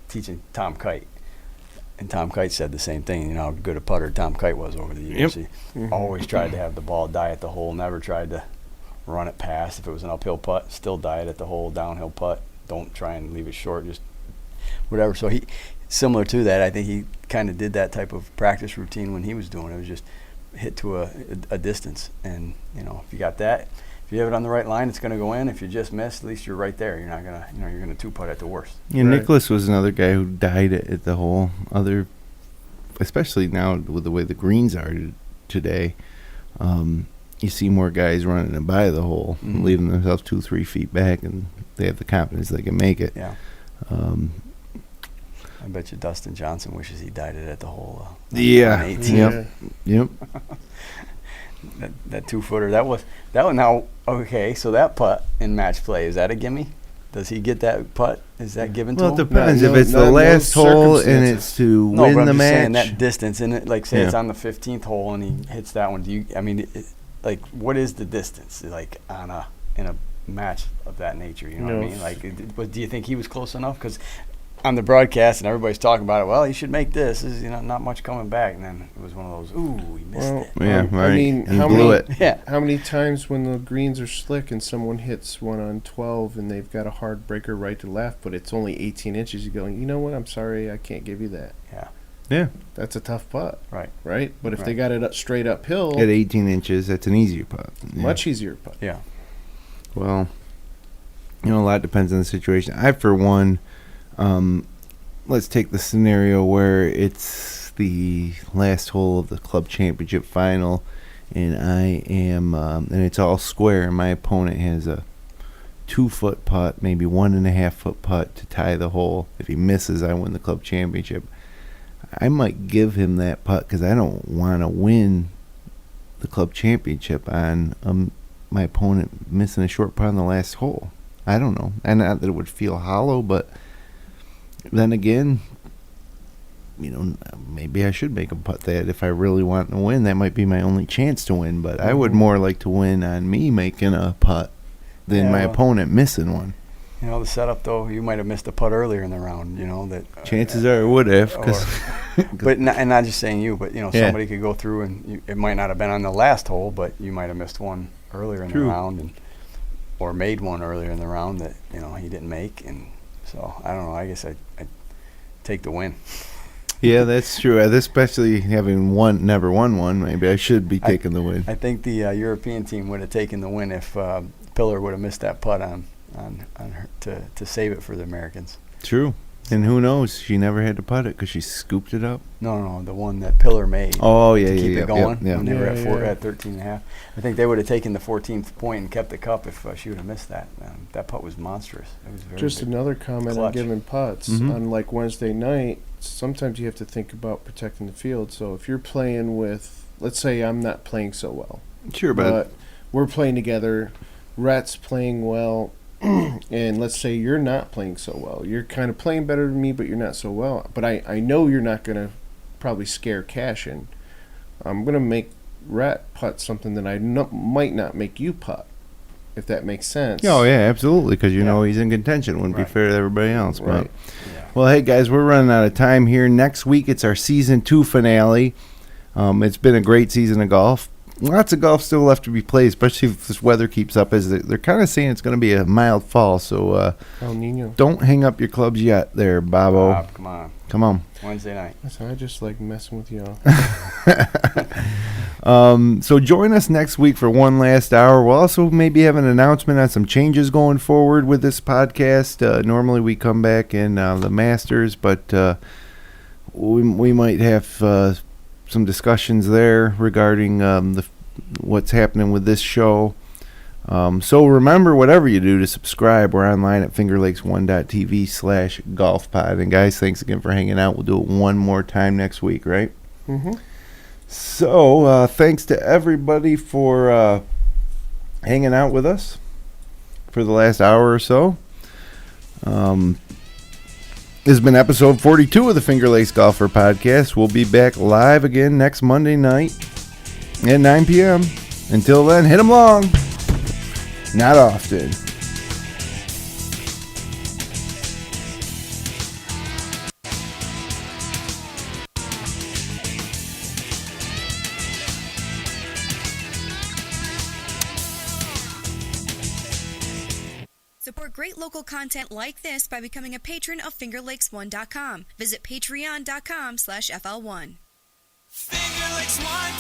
teaching Tom Kite. And Tom Kite said the same thing. How good a putter Tom Kite was over the years. Yep. He always tried to have the ball die at the hole, never tried to run it past. If it was an uphill putt, still die it at the hole, downhill putt. Don't try and leave it short, just whatever. So similar to that, I think he kind of did that type of practice routine when he was doing it. It was just hit to a distance. And, if you got that, if you have it on the right line, it's going to go in. If you just miss, at least you're right there. You're not going to, you're going to two-putt at the worst. Yeah, right. Nicholas was another guy who died at the hole. Especially now with the way the greens are today, you see more guys running it by the hole, leaving themselves 2-3 feet back, and they have the confidence they can make it. Yeah. I bet you Dustin Johnson wishes he died it at the hole. Yeah. 18. Yep. that 2-footer. That was now okay. So that putt in match play, is that a gimme? Does he get that putt? Is that given to him? Well, it depends. If it's the last hole and it's to win but I'm the just match. saying that distance, and like say it's on the 15th hole and he hits that one. Like what is the distance like in a match of that nature? You know what I mean? Like, do you think he was close enough? Because on the broadcast and everybody's talking about it. Well, he should make this. This is not much coming back. And then it was one of those. Ooh, he missed it. Yeah, right. I mean, It. how many times when the greens are slick and someone hits one on 12 and they've got a hard breaker right to left, but it's only 18 inches, you go, you know what? I'm sorry, I can't give you that. Yeah. That's a tough putt. Right. But if they got it straight uphill, At 18 inches, that's an easier putt. Yeah. much easier putt. Yeah. Well, a lot depends on the situation. I, for one, let's take the scenario where it's the last hole of the club championship final, and I am, and it's all square, and my opponent has a 2-foot putt, maybe 1.5-foot putt to tie the hole. If he misses, I win the club championship. I might give him that putt because I don't want to win the club championship on my opponent missing a short putt on the last hole. I don't know. And not that it would feel hollow, but then again, maybe I should make a putt that if I really want to win, that might be my only chance to win. But I would more like to win on me making a putt than my opponent missing one. The setup, though, you might have missed a putt earlier in the round, Chances are I would have. And not just saying you, but, somebody could go through and it might not have been on the last hole, but you might have missed one earlier in the round or made one earlier in the round that, he didn't make. And so, I don't know. I guess I'd take the win. Yeah, that's true. Especially having never won one, maybe I should be taking the win. I think the European team would have taken the win if Pillar would have missed that putt on her to save it for the Americans. True. And who knows? She never had to putt it because she scooped it up. No, the one that Pillar made. Oh, yeah, to keep it going when they were at 13.5. I think they would have taken the 14th point and kept the cup if she would have missed that. That putt was monstrous. It was very just another comment clutch. on giving putts. Mm-hmm. On like Wednesday night, sometimes you have to think about protecting the field. So if you're playing with, let's say I'm not playing so well. Sure, but we're playing together. Rhett's playing well. And let's say you're not playing so well. You're kind of playing better than me, but you're not so well. But I know you're not going to probably scare cash in. I'm going to make Rhett putt something that I might not make you putt, if that makes sense. Oh, yeah, absolutely, because know he's in contention. It wouldn't be fair to everybody else. Right. But, well, hey, guys, we're running out of time here. Next week, it's our Season 2 finale. It's been a great season of golf. Lots of golf still left to be played, especially if this weather keeps up. As they're kind of saying it's going to be a mild fall, so El Nino. Don't hang up your clubs yet there, Bobo. Bob, come on. It's Wednesday night. Listen, I just like messing with y'all. So join us next week for one last hour. We'll also maybe have an announcement on some changes going forward with this podcast. Normally we come back in the Masters, but we might have some discussions there regarding what's happening with this show. So remember, whatever you do, to subscribe. We're online at fingerlakes1.tv/golfpod. And guys, thanks again for hanging out. We'll do it one more time next week, right? Mm-hmm. So thanks to everybody for hanging out with us for the last hour or so. This has been episode 42 of the Finger Lakes Golfer Podcast. We'll be back live again next Monday night at 9 p.m. Until then, hit 'em long. Not often. Support great local content like this by becoming a patron of FingerLakes1.com. Visit patreon.com/FL1. Finger Lakes One.